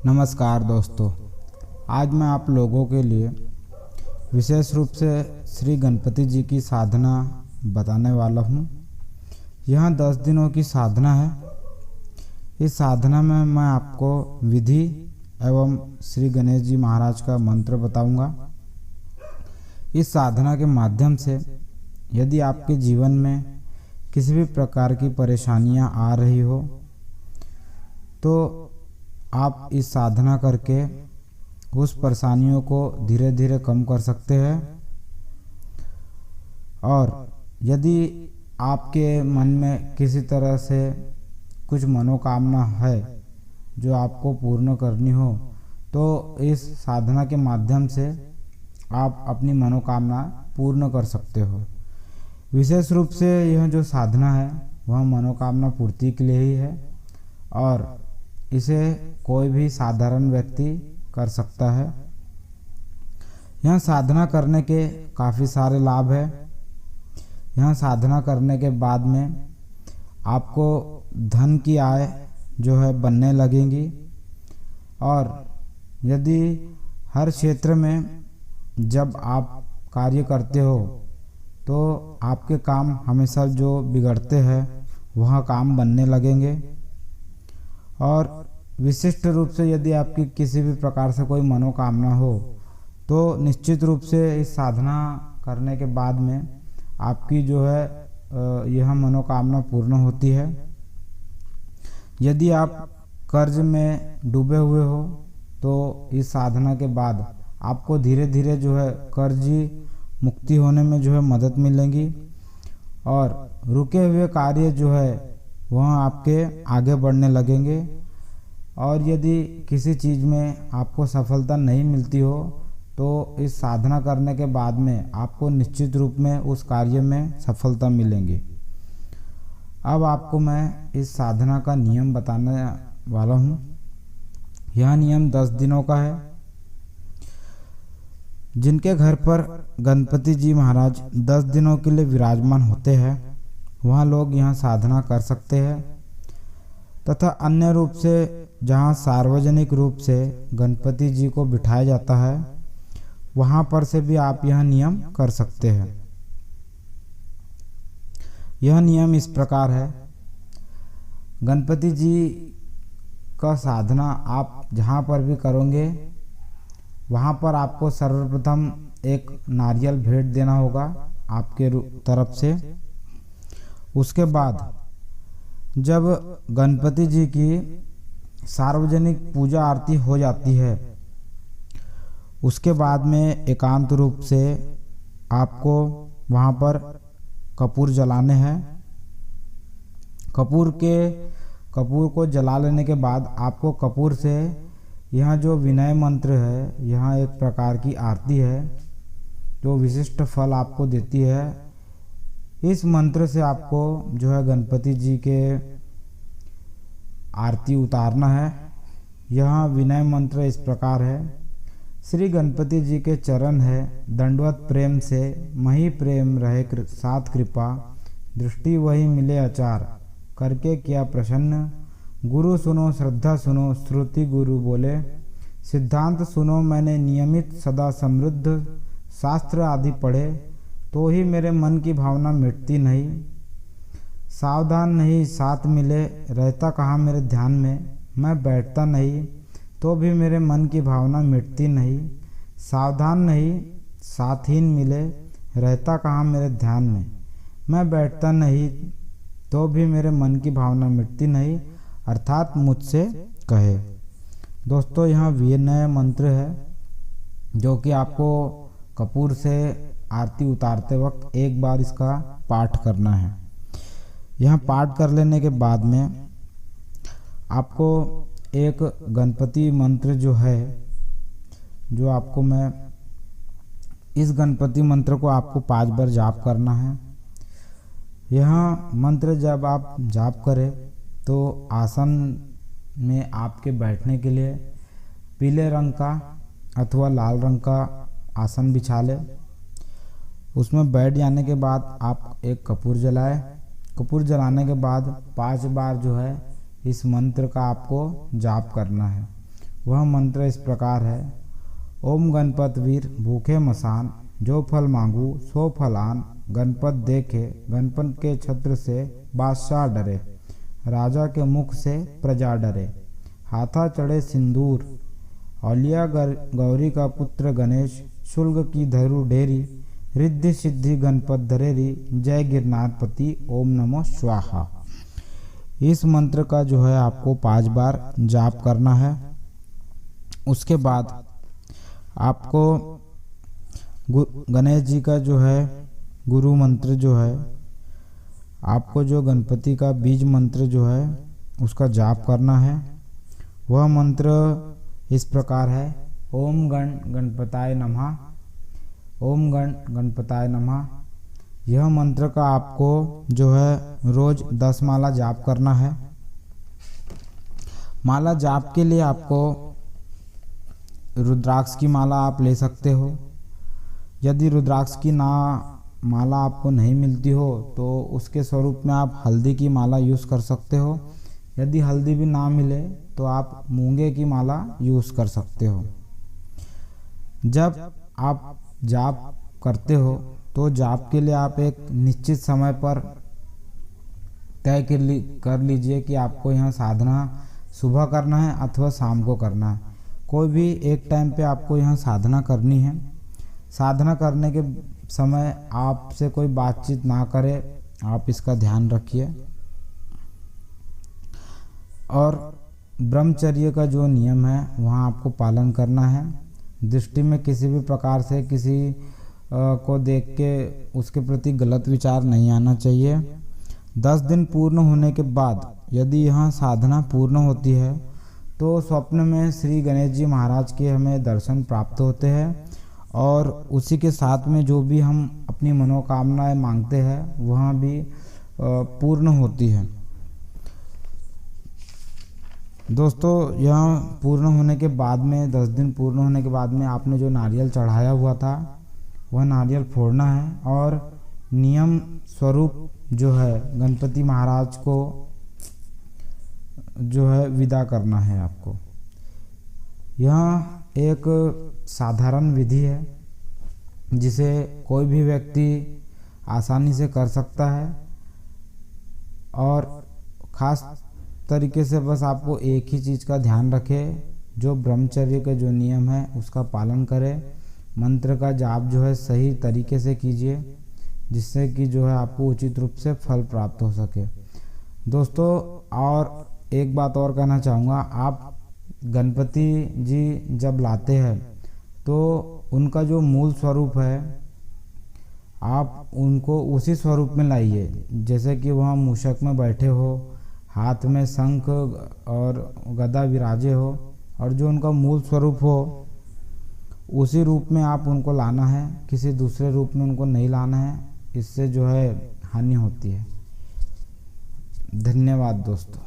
नमस्कार दोस्तों, आज मैं आप लोगों के लिए विशेष रूप से श्री गणपति जी की साधना बताने वाला हूँ। यह 10 दिनों की साधना है। इस साधना में मैं आपको विधि एवं श्री गणेश जी महाराज का मंत्र बताऊंगा। इस साधना के माध्यम से यदि आपके जीवन में किसी भी प्रकार की परेशानियां आ रही हो तो आप इस साधना करके उस परेशानियों को धीरे धीरे कम कर सकते हैं। और यदि आपके मन में किसी तरह से कुछ मनोकामना है जो आपको पूर्ण करनी हो तो इस साधना के माध्यम से आप अपनी मनोकामना पूर्ण कर सकते हो। विशेष रूप से यह जो साधना है वह मनोकामना पूर्ति के लिए ही है और इसे कोई भी साधारण व्यक्ति कर सकता है। यह साधना करने के काफ़ी सारे लाभ हैं। यह साधना करने के बाद में आपको धन की आय जो है बनने लगेंगी और यदि हर क्षेत्र में जब आप कार्य करते हो तो आपके काम हमेशा जो बिगड़ते हैं वह काम बनने लगेंगे। और विशिष्ट रूप से यदि आपकी किसी भी प्रकार से कोई मनोकामना हो तो निश्चित रूप से इस साधना करने के बाद में आपकी जो है यह मनोकामना पूर्ण होती है। यदि आप कर्ज में डूबे हुए हो तो इस साधना के बाद आपको धीरे धीरे जो है कर्ज मुक्ति होने में जो है मदद मिलेगी और रुके हुए कार्य जो है वह आपके आगे बढ़ने लगेंगे। और यदि किसी चीज़ में आपको सफलता नहीं मिलती हो तो इस साधना करने के बाद में आपको निश्चित रूप में उस कार्य में सफलता मिलेंगी। अब आपको मैं इस साधना का नियम बताने वाला हूँ। यह नियम 10 दिनों का है। जिनके घर पर गणपति जी महाराज 10 दिनों के लिए विराजमान होते हैं वहाँ लोग यह साधना कर सकते हैं तथा अन्य रूप से जहाँ सार्वजनिक रूप से गणपति जी को बिठाया जाता है वहाँ पर से भी आप यह नियम कर सकते हैं। यह नियम इस प्रकार है। गणपति जी का साधना आप जहाँ पर भी करोगे वहाँ पर आपको सर्वप्रथम एक नारियल भेंट देना होगा आपके तरफ से। उसके बाद जब गणपति जी की सार्वजनिक पूजा आरती हो जाती है उसके बाद में एकांत रूप से आपको वहाँ पर कपूर जलाने हैं। कपूर को जला लेने के बाद आपको कपूर से यह जो विनय मंत्र है, यह एक प्रकार की आरती है जो विशिष्ट फल आपको देती है। इस मंत्र से आपको जो है गणपति जी के आरती उतारना है। यह विनय मंत्र इस प्रकार है। श्री गणपति जी के चरण है दंडवत प्रेम से मही प्रेम रहे साथ कृपा दृष्टि वही मिले अचार करके किया प्रसन्न गुरु सुनो श्रद्धा सुनो श्रुति गुरु बोले सिद्धांत सुनो मैंने नियमित सदा समृद्ध शास्त्र आदि पढ़े तो ही मेरे मन की भावना मिटती नहीं सावधान नहीं साथ मिले रहता कहाँ मेरे ध्यान में मैं बैठता नहीं तो भी मेरे मन की भावना मिटती नहीं सावधान नहीं साथहीन मिले रहता कहाँ मेरे ध्यान में मैं बैठता नहीं तो भी मेरे मन की भावना मिटती नहीं अर्थात मुझसे कहे। दोस्तों यह विनय मंत्र है जो कि आपको कपूर से आरती उतारते वक्त एक बार इसका पाठ करना है। यह पाठ कर लेने के बाद में आपको एक गणपति मंत्र जो है जो आपको मैं इस गणपति मंत्र को आपको 5 बार जाप करना है। यह मंत्र जब आप जाप करें तो आसन में आपके बैठने के लिए पीले रंग का अथवा लाल रंग का आसन बिछा लें। उसमें बैठ जाने के बाद आप एक कपूर जलाएं। कपूर जलाने के बाद 5 बार जो है इस मंत्र का आपको जाप करना है। वह मंत्र इस प्रकार है। ओम गणपत वीर भूखे मसान, जो फल मांगू सो फल आन। गणपत देखे गणपत के छत्र से बादशाह डरे, राजा के मुख से प्रजा डरे। हाथा चढ़े सिंदूर औलिया गौरी का पुत्र गणेश, शुल्क की धरु ढेरी। रिद्धि सिद्धि गणपत धरेरी, जय गिरनारपति ओम नमो स्वाहा। इस मंत्र का जो है आपको 5 बार जाप करना है। उसके बाद आपको गणेश जी का जो है गुरु मंत्र जो है, आपको जो गणपति का बीज मंत्र जो है उसका जाप करना है। वह मंत्र इस प्रकार है। ओम गण गणपताय नमः, ओम गण गणपताय नमः। यह मंत्र का आपको जो है रोज 10 माला जाप करना है। माला जाप के लिए आपको रुद्राक्ष की माला आप ले सकते हो। यदि रुद्राक्ष की माला आपको नहीं मिलती हो तो उसके स्वरूप में आप हल्दी की माला यूज़ कर सकते हो। यदि हल्दी भी ना मिले तो आप मूंगे की माला यूज़ कर सकते हो। जब आप जाप करते हो तो जाप के लिए आप एक निश्चित समय पर तय कर लीजिए कि आपको यहाँ साधना सुबह करना है अथवा शाम को करना है। कोई भी एक टाइम पे आपको यहाँ साधना करनी है। साधना करने के समय आपसे कोई बातचीत ना करे, आप इसका ध्यान रखिए। और ब्रह्मचर्य का जो नियम है वहाँ आपको पालन करना है। दृष्टि में किसी भी प्रकार से किसी को देख के उसके प्रति गलत विचार नहीं आना चाहिए। 10 दिन पूर्ण होने के बाद यदि यहाँ साधना पूर्ण होती है तो स्वप्न में श्री गणेश जी महाराज के हमें दर्शन प्राप्त होते हैं और उसी के साथ में जो भी हम अपनी मनोकामनाएं मांगते हैं वह भी पूर्ण होती है। दोस्तों, यह पूर्ण होने के बाद में 10 दिन पूर्ण होने के बाद में आपने जो नारियल चढ़ाया हुआ था वह नारियल फोड़ना है और नियम स्वरूप जो है गणपति महाराज को जो है विदा करना है आपको। यह एक साधारण विधि है जिसे कोई भी व्यक्ति आसानी से कर सकता है और ख़ास तरीके से बस आपको एक ही चीज़ का ध्यान रखें, जो ब्रह्मचर्य के जो नियम है उसका पालन करें। मंत्र का जाप जो है सही तरीके से कीजिए जिससे कि जो है आपको उचित रूप से फल प्राप्त हो सके। दोस्तों, और एक बात और कहना चाहूँगा, आप गणपति जी जब लाते हैं तो उनका जो मूल स्वरूप है आप उनको उसी स्वरूप में लाइए जैसे कि वहाँ मूषक में बैठे हो, हाथ में शंख और गदा विराजे हो और जो उनका मूल स्वरूप हो उसी रूप में आप उनको लाना है। किसी दूसरे रूप में उनको नहीं लाना है, इससे जो है हानि होती है। धन्यवाद दोस्तों।